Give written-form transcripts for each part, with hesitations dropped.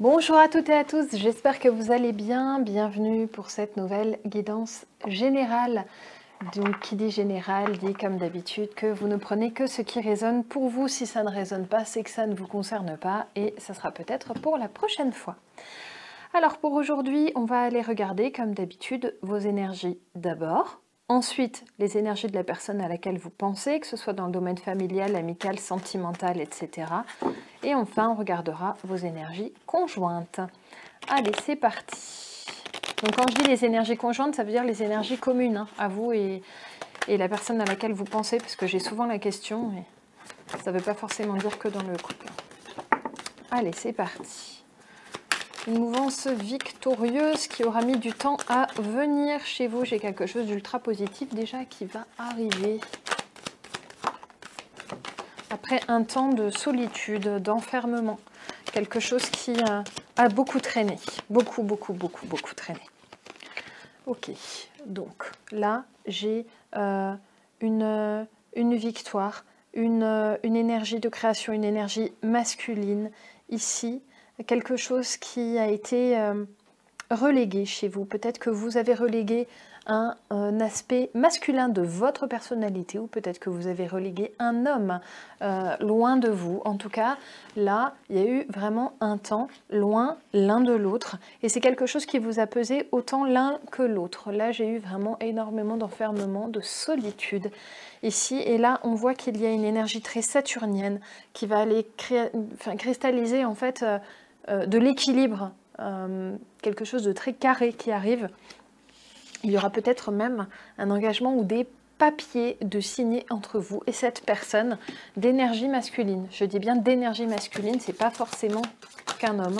Bonjour à toutes et à tous, j'espère que vous allez bien. Bienvenue pour cette nouvelle guidance générale. Donc qui dit général dit comme d'habitude que vous ne prenez que ce qui résonne pour vous. Si ça ne résonne pas, c'est que ça ne vous concerne pas et ça sera peut-être pour la prochaine fois. Alors pour aujourd'hui, on va aller regarder comme d'habitude vos énergies d'abord. Ensuite, les énergies de la personne à laquelle vous pensez, que ce soit dans le domaine familial, amical, sentimental, etc. Et enfin, on regardera vos énergies conjointes. Allez, c'est parti. Donc quand je dis les énergies conjointes, ça veut dire les énergies communes, hein, à vous et la personne à laquelle vous pensez, parce que j'ai souvent la question, mais ça ne veut pas forcément dire que dans le couple. Allez, c'est parti. Une mouvance victorieuse qui aura mis du temps à venir chez vous. J'ai quelque chose d'ultra positif déjà qui va arriver. Après un temps de solitude, d'enfermement. Quelque chose qui a beaucoup traîné. Beaucoup traîné. Ok, donc là, j'ai une victoire, une énergie de création, une énergie masculine ici. Quelque chose qui a été relégué chez vous. Peut-être que vous avez relégué un aspect masculin de votre personnalité ou peut-être que vous avez relégué un homme loin de vous. En tout cas, là, il y a eu vraiment un temps loin l'un de l'autre et c'est quelque chose qui vous a pesé autant l'un que l'autre. Là, j'ai eu vraiment énormément d'enfermement, de solitude ici et là, on voit qu'il y a une énergie très saturnienne qui va aller cristalliser en fait de l'équilibre. Quelque chose de très carré qui arrive. Il y aura peut-être même un engagement ou des papiers de signer entre vous et cette personne d'énergie masculine. Je dis bien d'énergie masculine, c'est pas forcément qu'un homme.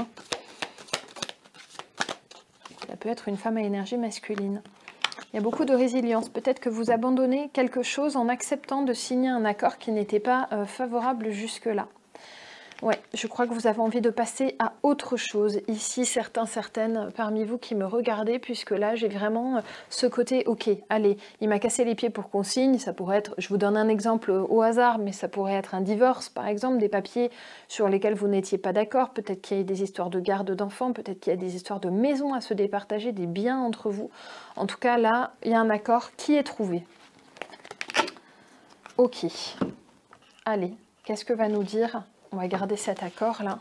Ça peut être une femme à énergie masculine. Il y a beaucoup de résilience. Peut-être que vous abandonnez quelque chose en acceptant de signer un accord qui n'était pas favorable jusque-là. Ouais, je crois que vous avez envie de passer à autre chose. Ici, certaines parmi vous qui me regardez, puisque là, j'ai vraiment ce côté, ok, allez, il m'a cassé les pieds pour qu'on signe. Ça pourrait être, je vous donne un exemple au hasard, mais ça pourrait être un divorce, par exemple, des papiers sur lesquels vous n'étiez pas d'accord. Peut-être qu'il y a des histoires de garde d'enfants, peut-être qu'il y a des histoires de maisons à se départager, des biens entre vous. En tout cas, là, il y a un accord qui est trouvé. Ok, allez, qu'est-ce que va nous dire ? On va garder cet accord-là.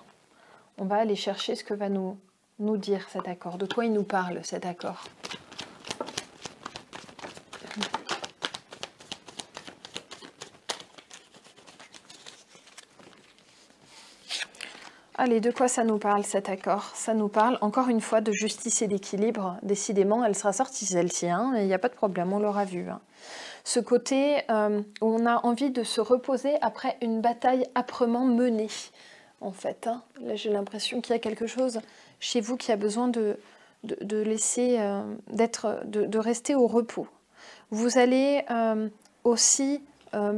On va aller chercher ce que va nous dire cet accord. De quoi il nous parle, cet accord? Allez, de quoi ça nous parle, cet accord? Ça nous parle, encore une fois, de justice et d'équilibre. Décidément, elle sera sortie, celle-ci. Hein, il n'y a pas de problème, on l'aura vu. Hein. Ce côté où on a envie de se reposer après une bataille âprement menée. En fait, hein. Là j'ai l'impression qu'il y a quelque chose chez vous qui a besoin de laisser, de rester au repos. Vous allez aussi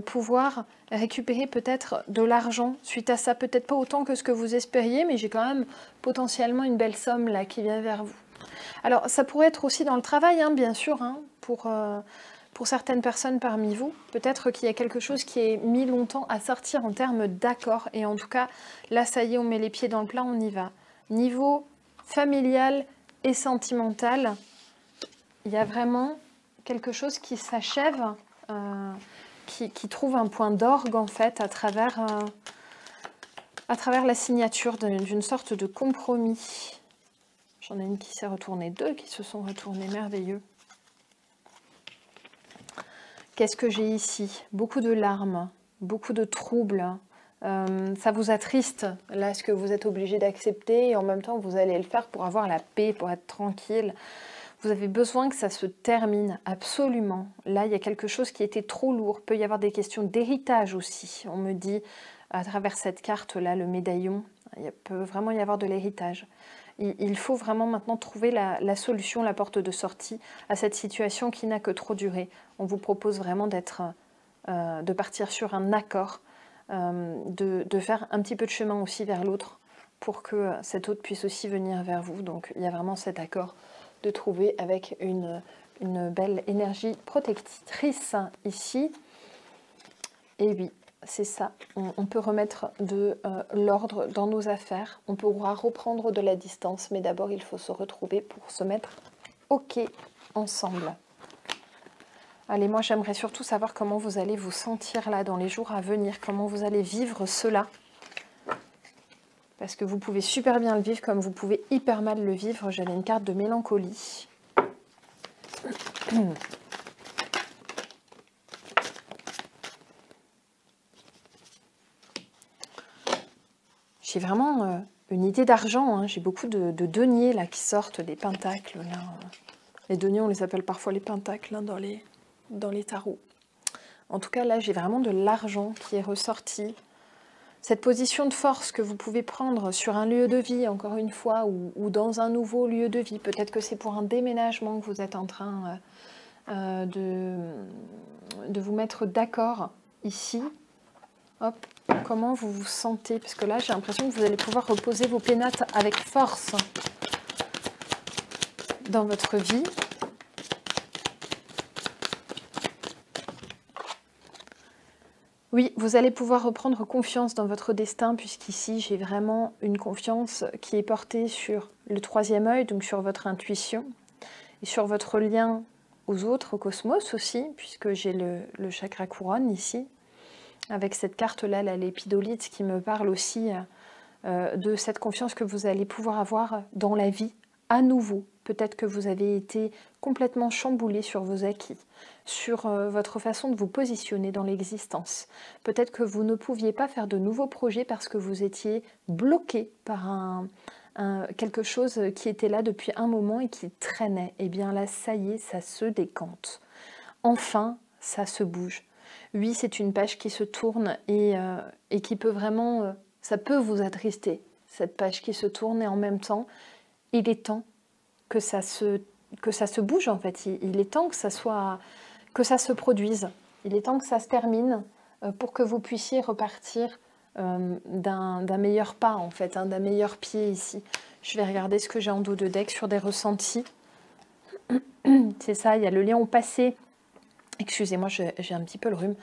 pouvoir récupérer peut-être de l'argent suite à ça, peut-être pas autant que ce que vous espériez, mais j'ai quand même potentiellement une belle somme là qui vient vers vous. Alors ça pourrait être aussi dans le travail, hein, bien sûr, hein, pour certaines personnes parmi vous, peut-être qu'il y a quelque chose qui est mis longtemps à sortir en termes d'accord. Et en tout cas, là, ça y est, on met les pieds dans le plat, on y va. Niveau familial et sentimental, il y a vraiment quelque chose qui s'achève, qui trouve un point d'orgue, en fait, à travers la signature d'une sorte de compromis. J'en ai une qui s'est retournée, deux qui se sont retournés, merveilleux. Qu'est-ce que j'ai ici? Beaucoup de larmes, beaucoup de troubles. Ça vous attriste, là, ce que vous êtes obligé d'accepter. Et en même temps, vous allez le faire pour avoir la paix, pour être tranquille. Vous avez besoin que ça se termine, absolument. Là, il y a quelque chose qui était trop lourd. Il peut y avoir des questions d'héritage aussi. On me dit, à travers cette carte-là, le médaillon, il peut vraiment y avoir de l'héritage. Il faut vraiment maintenant trouver la solution, la porte de sortie à cette situation qui n'a que trop duré. On vous propose vraiment de partir sur un accord, de faire un petit peu de chemin aussi vers l'autre pour que cet autre puisse aussi venir vers vous. Donc il y a vraiment cet accord de trouver avec une belle énergie protectrice ici. Et oui, c'est ça. On peut remettre de l'ordre dans nos affaires. On pourra reprendre de la distance, mais d'abord, il faut se retrouver pour se mettre OK ensemble. Allez, moi, j'aimerais surtout savoir comment vous allez vous sentir là dans les jours à venir, comment vous allez vivre cela. Parce que vous pouvez super bien le vivre, comme vous pouvez hyper mal le vivre. J'avais une carte de mélancolie. J'ai vraiment une idée d'argent. Hein. J'ai beaucoup de deniers là qui sortent, des pentacles. Là. Les deniers, on les appelle parfois les pentacles hein, dans les tarots. En tout cas, là, j'ai vraiment de l'argent qui est ressorti. Cette position de force que vous pouvez prendre sur un lieu de vie, encore une fois, ou dans un nouveau lieu de vie. Peut-être que c'est pour un déménagement que vous êtes en train de vous mettre d'accord ici. Hop, comment vous vous sentez? Parce que là, j'ai l'impression que vous allez pouvoir reposer vos pénates avec force dans votre vie. Oui, vous allez pouvoir reprendre confiance dans votre destin, puisqu'ici, j'ai vraiment une confiance qui est portée sur le troisième œil, donc sur votre intuition, et sur votre lien aux autres, au cosmos aussi, puisque j'ai le chakra couronne ici, avec cette carte-là, la lépidolite, qui me parle aussi de cette confiance que vous allez pouvoir avoir dans la vie à nouveau. Peut-être que vous avez été complètement chamboulé sur vos acquis, sur votre façon de vous positionner dans l'existence. Peut-être que vous ne pouviez pas faire de nouveaux projets parce que vous étiez bloqué par quelque chose qui était là depuis un moment et qui traînait. Et bien là, ça y est, ça se décante. Enfin, ça se bouge. Oui, c'est une page qui se tourne et qui peut vraiment... ça peut vous attrister, cette page qui se tourne, et en même temps, il est temps que ça se bouge en fait. Il est temps que ça se produise. Il est temps que ça se termine pour que vous puissiez repartir d'un meilleur pas en fait, hein, d'un meilleur pied ici. Je vais regarder ce que j'ai en dos de deck sur des ressentis. C'est ça, il y a le lien au passé. Excusez-moi, j'ai un petit peu le rhume.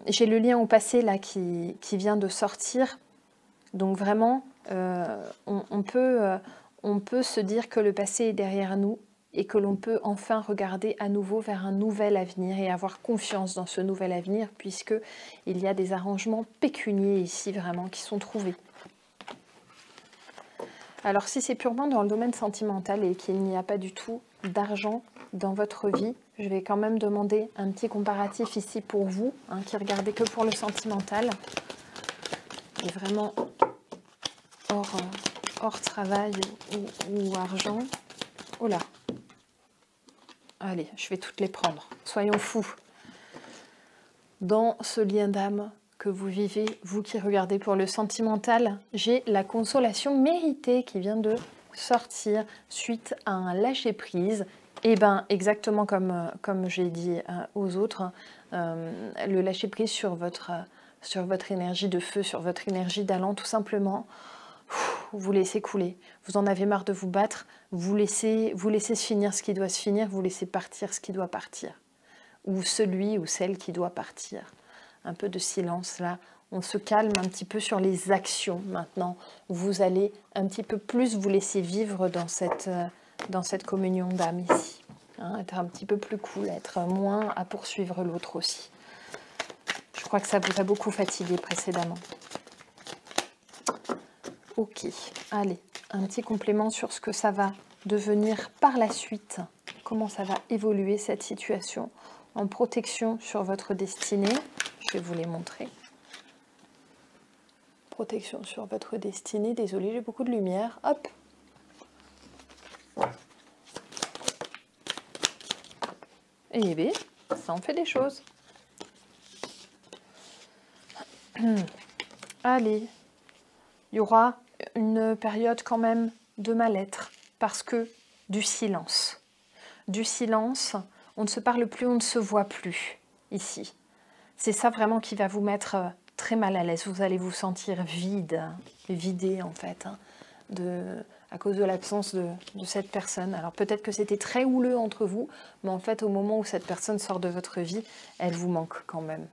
J'ai le lien au passé là qui vient de sortir. Donc vraiment, on peut se dire que le passé est derrière nous et que l'on peut enfin regarder à nouveau vers un nouvel avenir et avoir confiance dans ce nouvel avenir, puisqu'il y a des arrangements pécuniers ici vraiment qui sont trouvés. Alors si c'est purement dans le domaine sentimental et qu'il n'y a pas du tout d'argent dans votre vie, je vais quand même demander un petit comparatif ici pour vous, hein, qui regardez que pour le sentimental. Et vraiment hors travail ou argent. Oh là. Allez, je vais toutes les prendre. Soyons fous. Dans ce lien d'âme que vous vivez, vous qui regardez pour le sentimental, j'ai la consolation méritée qui vient de sortir suite à un lâcher-prise. Et bien, exactement comme j'ai dit aux autres, le lâcher-prise sur votre énergie de feu, sur votre énergie d'allant, tout simplement. Vous laissez couler, vous en avez marre de vous battre, vous laissez se finir ce qui doit se finir, vous laissez partir ce qui doit partir, ou celui ou celle qui doit partir. Un peu de silence là, on se calme un petit peu sur les actions maintenant. Vous allez un petit peu plus vous laisser vivre dans cette communion d'âme ici. Hein, être un petit peu plus cool, être moins à poursuivre l'autre aussi. Je crois que ça vous a beaucoup fatigué précédemment. Ok, allez, un petit complément sur ce que ça va devenir par la suite. Comment ça va évoluer cette situation en protection sur votre destinée. Je vais vous les montrer. Protection sur votre destinée. Désolée, j'ai beaucoup de lumière. Hop. Et bien, ça en fait des choses. Allez, il y aura une période quand même de mal-être parce que du silence. Du silence, on ne se parle plus, on ne se voit plus ici. C'est ça vraiment qui va vous mettre très mal à l'aise. Vous allez vous sentir vide, vidé en fait, hein, à cause de l'absence de cette personne. Alors peut-être que c'était très houleux entre vous, mais en fait au moment où cette personne sort de votre vie, elle vous manque quand même.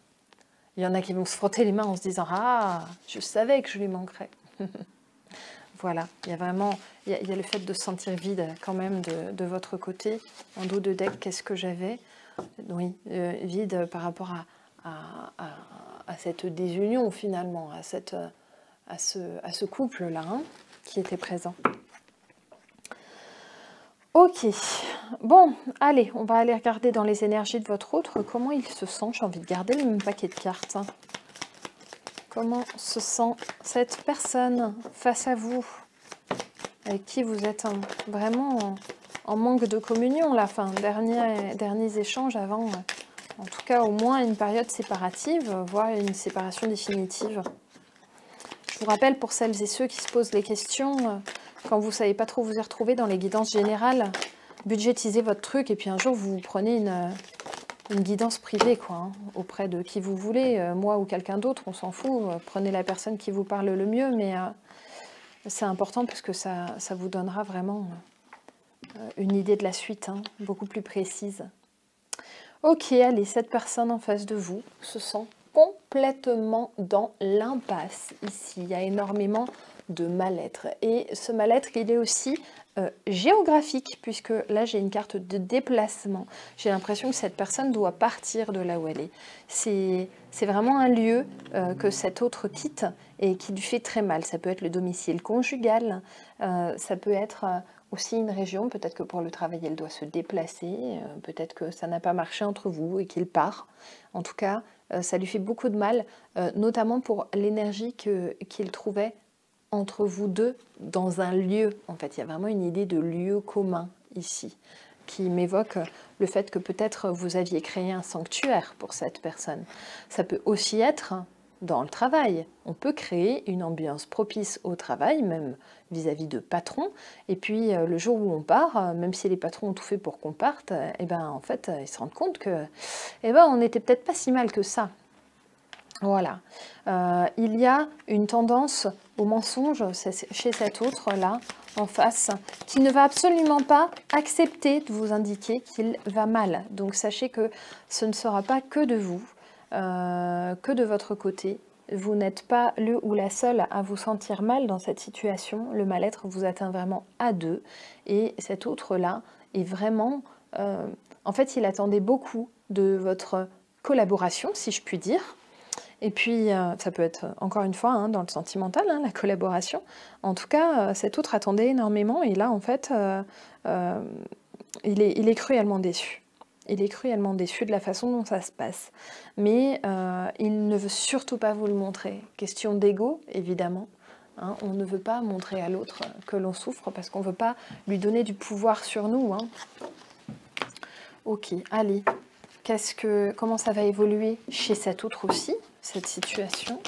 Il y en a qui vont se frotter les mains en se disant « Ah, je savais que je lui manquerais ». Voilà, il y a vraiment, il y a le fait de se sentir vide quand même de votre côté. En dos de deck, qu'est-ce que j'avais? Oui, vide par rapport à cette désunion finalement, à ce couple-là hein, qui était présent. Ok, bon, allez, on va aller regarder dans les énergies de votre autre, comment il se sent. J'ai envie de garder le même paquet de cartes. Hein. Comment se sent cette personne face à vous, avec qui vous êtes vraiment en manque de communion, la fin, derniers échanges avant, en tout cas au moins une période séparative, voire une séparation définitive. Je vous rappelle pour celles et ceux qui se posent les questions, quand vous ne savez pas trop vous y retrouver dans les guidances générales, budgétisez votre truc et puis un jour vous prenez une guidance privée quoi, hein, auprès de qui vous voulez, moi ou quelqu'un d'autre, on s'en fout, prenez la personne qui vous parle le mieux, mais c'est important parce que ça vous donnera vraiment une idée de la suite, hein, beaucoup plus précise. Ok, allez, cette personne en face de vous se sent complètement dans l'impasse ici, il y a énormément de mal-être, et ce mal-être il est aussi géographique, puisque là j'ai une carte de déplacement. J'ai l'impression que cette personne doit partir de là où elle est. C'est vraiment un lieu que cet autre quitte et qui lui fait très mal. Ça peut être le domicile conjugal, ça peut être aussi une région, peut-être que pour le travail elle doit se déplacer, peut-être que ça n'a pas marché entre vous et qu'il part. En tout cas, ça lui fait beaucoup de mal, notamment pour l'énergie qu'il trouvait entre vous deux dans un lieu. En fait, il y a vraiment une idée de lieu commun ici qui m'évoque le fait que peut-être vous aviez créé un sanctuaire pour cette personne. Ça peut aussi être dans le travail. On peut créer une ambiance propice au travail, même vis-à-vis de patrons. Et puis le jour où on part, même si les patrons ont tout fait pour qu'on parte, eh ben, en fait, ils se rendent compte que on n'était peut-être pas si mal que ça. Voilà, il y a une tendance au mensonge chez cet autre-là, en face, qui ne va absolument pas accepter de vous indiquer qu'il va mal. Donc sachez que ce ne sera pas que de vous, que de votre côté. Vous n'êtes pas le ou la seule à vous sentir mal dans cette situation. Le mal-être vous atteint vraiment à deux. Et cet autre-là est vraiment... en fait, il attendait beaucoup de votre collaboration, si je puis dire. Et puis, ça peut être, encore une fois, hein, dans le sentimental, hein, la collaboration. En tout cas, cet autre attendait énormément et là, en fait, il est cruellement déçu. Il est cruellement déçu de la façon dont ça se passe. Mais il ne veut surtout pas vous le montrer. Question d'ego, évidemment. Hein, on ne veut pas montrer à l'autre que l'on souffre parce qu'on ne veut pas lui donner du pouvoir sur nous. Hein. Ok, allez. Comment ça va évoluer chez cet autre aussi, cette situation?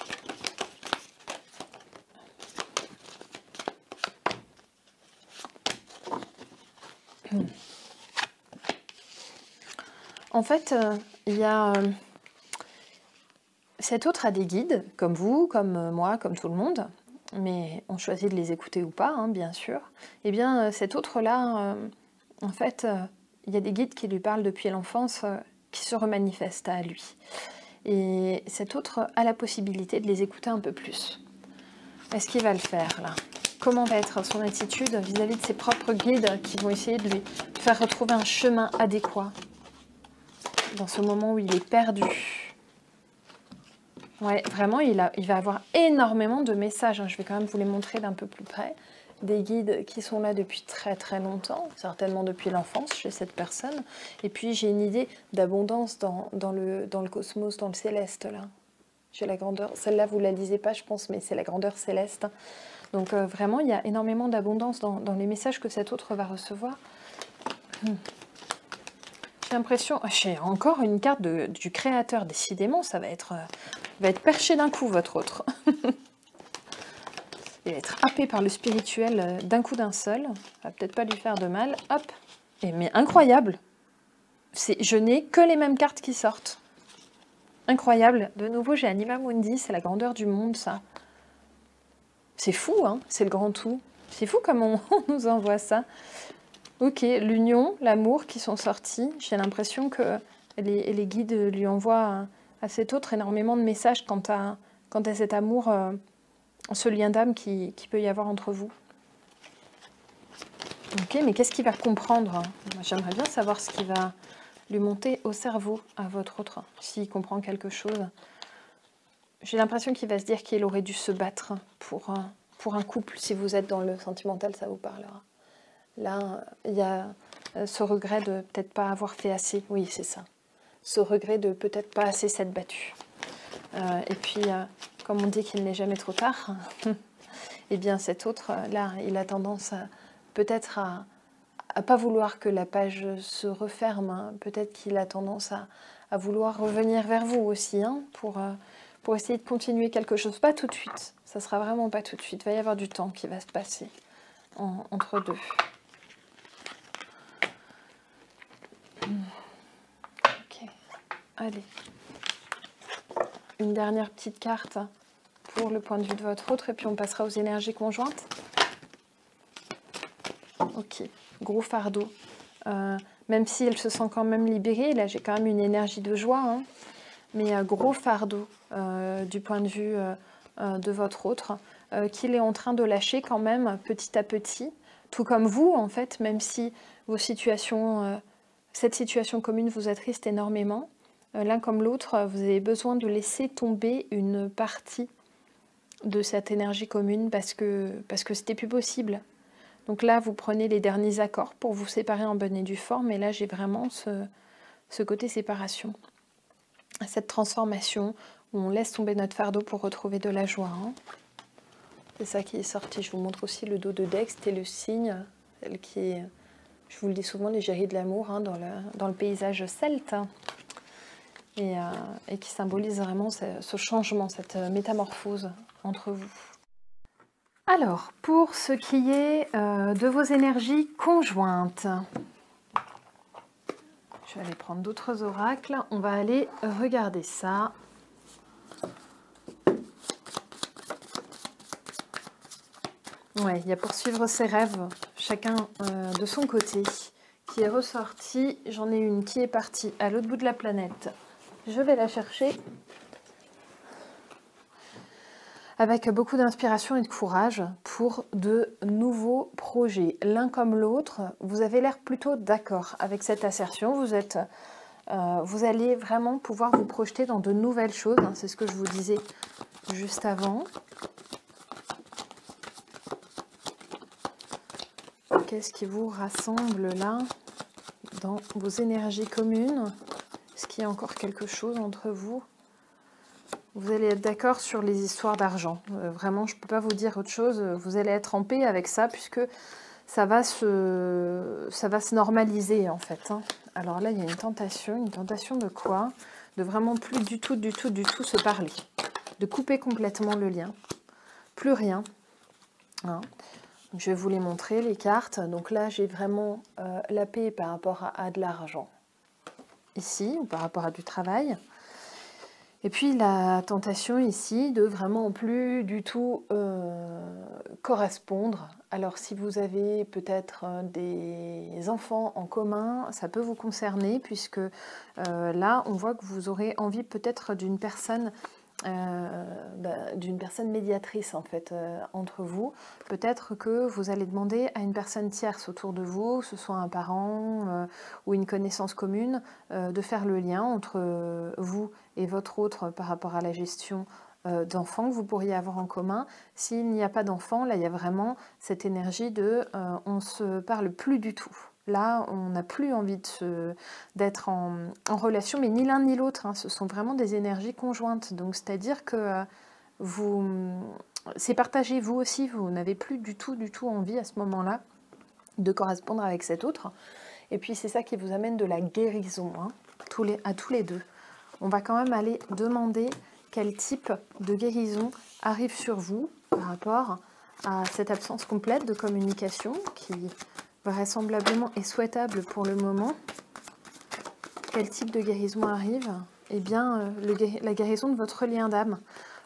En fait, il y a... cet autre a des guides, comme vous, comme moi, comme tout le monde, mais on choisit de les écouter ou pas, hein, bien sûr. Eh bien, cet autre-là, en fait, il y a des guides qui lui parlent depuis l'enfance, qui se remanifestent à lui. Et cet autre a la possibilité de les écouter un peu plus. Est-ce qu'il va le faire, là? Comment va être son attitude vis-à-vis de ses propres guides qui vont essayer de lui faire retrouver un chemin adéquat dans ce moment où il est perdu? Ouais, vraiment, il va avoir énormément de messages. Hein. Je vais quand même vous les montrer d'un peu plus près. Des guides qui sont là depuis très très longtemps, certainement depuis l'enfance chez cette personne. Et puis j'ai une idée d'abondance dans le cosmos, dans le céleste là. J'ai la grandeur, celle-là vous la lisez pas je pense, mais c'est la grandeur céleste. Donc vraiment il y a énormément d'abondance dans les messages que cet autre va recevoir. J'ai l'impression, j'ai encore une carte du créateur, décidément ça va être perché d'un coup votre autre. Il va être happé par le spirituel d'un coup d'un seul. Ça va peut-être pas lui faire de mal. Hop. Mais incroyable. Je n'ai que les mêmes cartes qui sortent. Incroyable. De nouveau, j'ai Anima Mundi. C'est la grandeur du monde, ça. C'est fou, hein. C'est le grand tout. C'est fou comme on nous envoie ça. Ok, l'union, l'amour qui sont sortis. J'ai l'impression que les guides lui envoient à cet autre énormément de messages quant à cet amour, ce lien d'âme qui peut y avoir entre vous. Ok, mais qu'est-ce qu'il va comprendre? J'aimerais bien savoir ce qui va lui monter au cerveau à votre autre, s'il comprend quelque chose. J'ai l'impression qu'il va se dire qu'il aurait dû se battre pour un couple. Si vous êtes dans le sentimental, ça vous parlera. Là, il y a ce regret de peut-être pas avoir fait assez. Oui, c'est ça. Ce regret de peut-être pas assez s'être battu. Et puis, comme on dit qu'il n'est jamais trop tard, eh bien cet autre, là, il a tendance peut-être à pas vouloir que la page se referme. Hein. Peut-être qu'il a tendance à vouloir revenir vers vous aussi, hein, pour essayer de continuer quelque chose. Pas tout de suite. Ça sera vraiment pas tout de suite. Il va y avoir du temps qui va se passer entre deux. Ok. Allez. Une dernière petite carte pour le point de vue de votre autre et puis on passera aux énergies conjointes. Ok, gros fardeau. Même si elle se sent quand même libérée, là j'ai quand même une énergie de joie, hein, mais gros fardeau du point de vue de votre autre, qu'il est en train de lâcher quand même petit à petit, tout comme vous en fait, même si vos situations, cette situation commune vous attriste énormément. L'un comme l'autre, vous avez besoin de laisser tomber une partie de cette énergie commune parce que c'était plus possible. Donc là, vous prenez les derniers accords pour vous séparer en bonne et due forme. Et là, j'ai vraiment ce côté séparation. Cette transformation où on laisse tomber notre fardeau pour retrouver de la joie. Hein. C'est ça qui est sorti. Je vous montre aussi le dos de Dex, c'était le signe, celle qui est, je vous le dis souvent, l'égérie de l'amour hein, dans le paysage celte. Et qui symbolise vraiment ce changement, cette métamorphose entre vous. Alors, pour ce qui est de vos énergies conjointes, je vais aller prendre d'autres oracles, on va aller regarder ça. Ouais, il y a poursuivre ses rêves, chacun de son côté, qui est ressorti. J'en ai une qui est partie à l'autre bout de la planète. Je vais la chercher avec beaucoup d'inspiration et de courage pour de nouveaux projets. L'un comme l'autre, vous avez l'air plutôt d'accord avec cette assertion. Vous allez vraiment pouvoir vous projeter dans de nouvelles choses. Hein, c'est ce que je vous disais juste avant. Qu'est-ce qui vous rassemble là dans vos énergies communes? Est-ce qu'il y a encore quelque chose entre vous? Vous allez être d'accord sur les histoires d'argent. Vraiment, je ne peux pas vous dire autre chose. Vous allez être en paix avec ça puisque ça va se normaliser en fait. Hein. Alors là, il y a une tentation de quoi? De vraiment plus du tout se parler. De couper complètement le lien. Plus rien. Hein. Je vais vous les montrer, les cartes. Donc là, j'ai vraiment la paix par rapport à de l'argent. Ici, ou par rapport à du travail. Et puis la tentation ici de vraiment plus du tout correspondre. Alors si vous avez peut-être des enfants en commun, ça peut vous concerner puisque là on voit que vous aurez envie peut-être d'une personne médiatrice en fait entre vous. Peut-être que vous allez demander à une personne tierce autour de vous, que ce soit un parent ou une connaissance commune, de faire le lien entre vous et votre autre par rapport à la gestion d'enfants que vous pourriez avoir en commun. S'il n'y a pas d'enfants, là il y a vraiment cette énergie de on se parle plus du tout. Là, on n'a plus envie d'être en relation, mais ni l'un ni l'autre. Hein, ce sont vraiment des énergies conjointes. Donc, c'est-à-dire que c'est partagé, vous aussi. Vous n'avez plus du tout envie à ce moment-là de correspondre avec cet autre. Et puis, c'est ça qui vous amène de la guérison, hein, à tous les deux. On va quand même aller demander quel type de guérison arrive sur vous par rapport à cette absence complète de communication qui vraisemblablement est souhaitable pour le moment. Quel type de guérison arrive? Eh bien, la guérison de votre lien d'âme.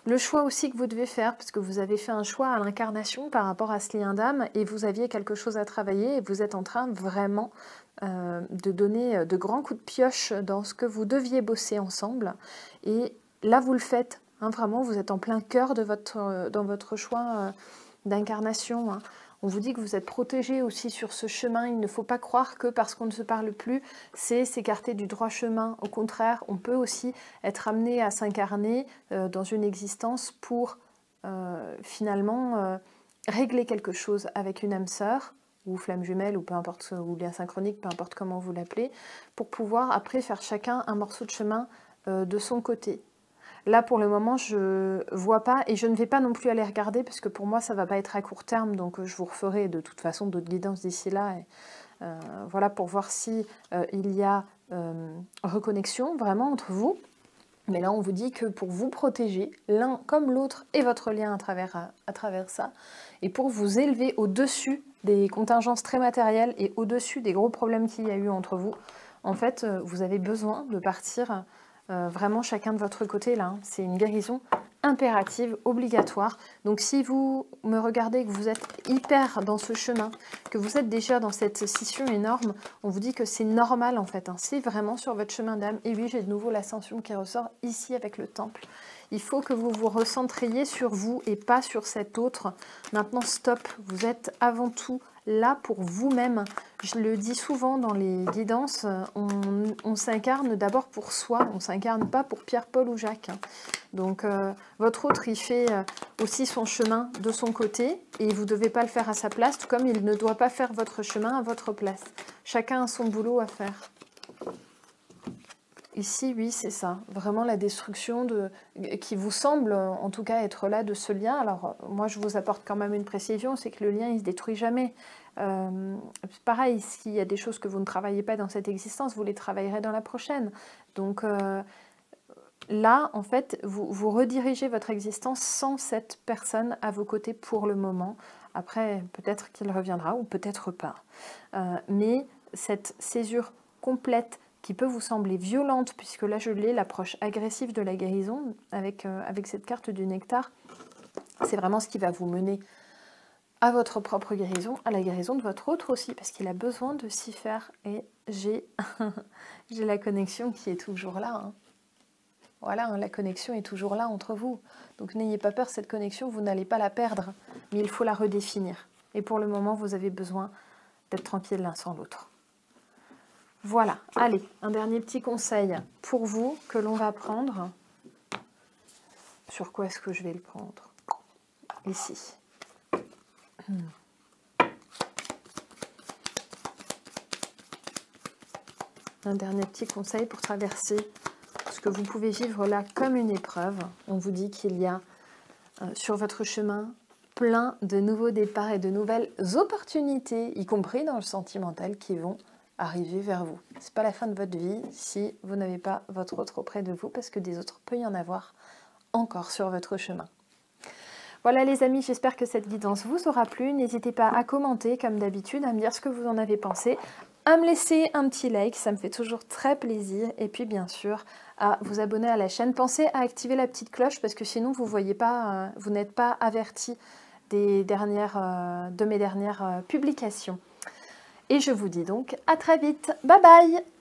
Le choix aussi que vous devez faire, parce que vous avez fait un choix à l'incarnation par rapport à ce lien d'âme, et vous aviez quelque chose à travailler, et vous êtes en train vraiment de donner de grands coups de pioche dans ce que vous deviez bosser ensemble. Et là, vous le faites. Hein, vraiment, vous êtes en plein cœur de dans votre choix d'incarnation. Hein. On vous dit que vous êtes protégé aussi sur ce chemin. Il ne faut pas croire que parce qu'on ne se parle plus, c'est s'écarter du droit chemin. Au contraire, on peut aussi être amené à s'incarner dans une existence pour finalement régler quelque chose avec une âme sœur, ou flamme jumelle, ou peu importe, ou lien synchronique, peu importe comment vous l'appelez, pour pouvoir après faire chacun un morceau de chemin de son côté. Là, pour le moment, je ne vois pas et je ne vais pas non plus aller regarder parce que pour moi, ça ne va pas être à court terme. Donc, je vous referai de toute façon d'autres guidances d'ici là. Et, voilà, pour voir si il y a reconnexion vraiment entre vous. Mais là, on vous dit que pour vous protéger, l'un comme l'autre et votre lien à travers ça, et pour vous élever au-dessus des contingences très matérielles et au-dessus des gros problèmes qu'il y a eu entre vous, en fait, vous avez besoin de partir vraiment chacun de votre côté là. Hein. C'est une guérison impérative, obligatoire. Donc si vous me regardez, que vous êtes hyper dans ce chemin, que vous êtes déjà dans cette scission énorme, on vous dit que c'est normal en fait. Hein. C'est vraiment sur votre chemin d'âme. Et oui, j'ai de nouveau l'ascension qui ressort ici avec le temple. Il faut que vous vous recentriez sur vous et pas sur cet autre. Maintenant, stop. Vous êtes avant tout là pour vous-même. Je le dis souvent dans les guidances, on s'incarne d'abord pour soi. On ne s'incarne pas pour Pierre, Paul ou Jacques. Donc, votre autre, il fait aussi son chemin de son côté et vous ne devez pas le faire à sa place, tout comme il ne doit pas faire votre chemin à votre place. Chacun a son boulot à faire. Ici, oui, c'est ça. Vraiment la destruction qui vous semble, en tout cas, être là de ce lien. Alors, moi, je vous apporte quand même une précision, c'est que le lien, il ne se détruit jamais. Pareil, s'il y a des choses que vous ne travaillez pas dans cette existence, vous les travaillerez dans la prochaine. Donc, là, en fait, vous redirigez votre existence sans cette personne à vos côtés pour le moment. Après, peut-être qu'il reviendra ou peut-être pas. Mais cette césure complète qui peut vous sembler violente, puisque là je l'ai, l'approche agressive de la guérison, avec cette carte du nectar, c'est vraiment ce qui va vous mener à votre propre guérison, à la guérison de votre autre aussi, parce qu'il a besoin de s'y faire, et j'ai la connexion qui est toujours là. Hein. Voilà, hein, la connexion est toujours là entre vous. Donc n'ayez pas peur, cette connexion, vous n'allez pas la perdre, mais il faut la redéfinir. Et pour le moment, vous avez besoin d'être tranquille l'un sans l'autre. Voilà, allez, un dernier petit conseil pour vous que l'on va prendre. Sur quoi est-ce que je vais le prendre? Ici. Un dernier petit conseil pour traverser ce que vous pouvez vivre là comme une épreuve. On vous dit qu'il y a sur votre chemin plein de nouveaux départs et de nouvelles opportunités, y compris dans le sentimental, qui vont arriver vers vous. C'est pas la fin de votre vie si vous n'avez pas votre autre auprès de vous, parce que des autres peut y en avoir encore sur votre chemin. Voilà les amis, j'espère que cette guidance vous aura plu. N'hésitez pas à commenter comme d'habitude, à me dire ce que vous en avez pensé, à me laisser un petit like, ça me fait toujours très plaisir. Et puis bien sûr, à vous abonner à la chaîne. Pensez à activer la petite cloche parce que sinon vous voyez pas, vous n'êtes pas averti de mes dernières publications. Et je vous dis donc à très vite. Bye bye!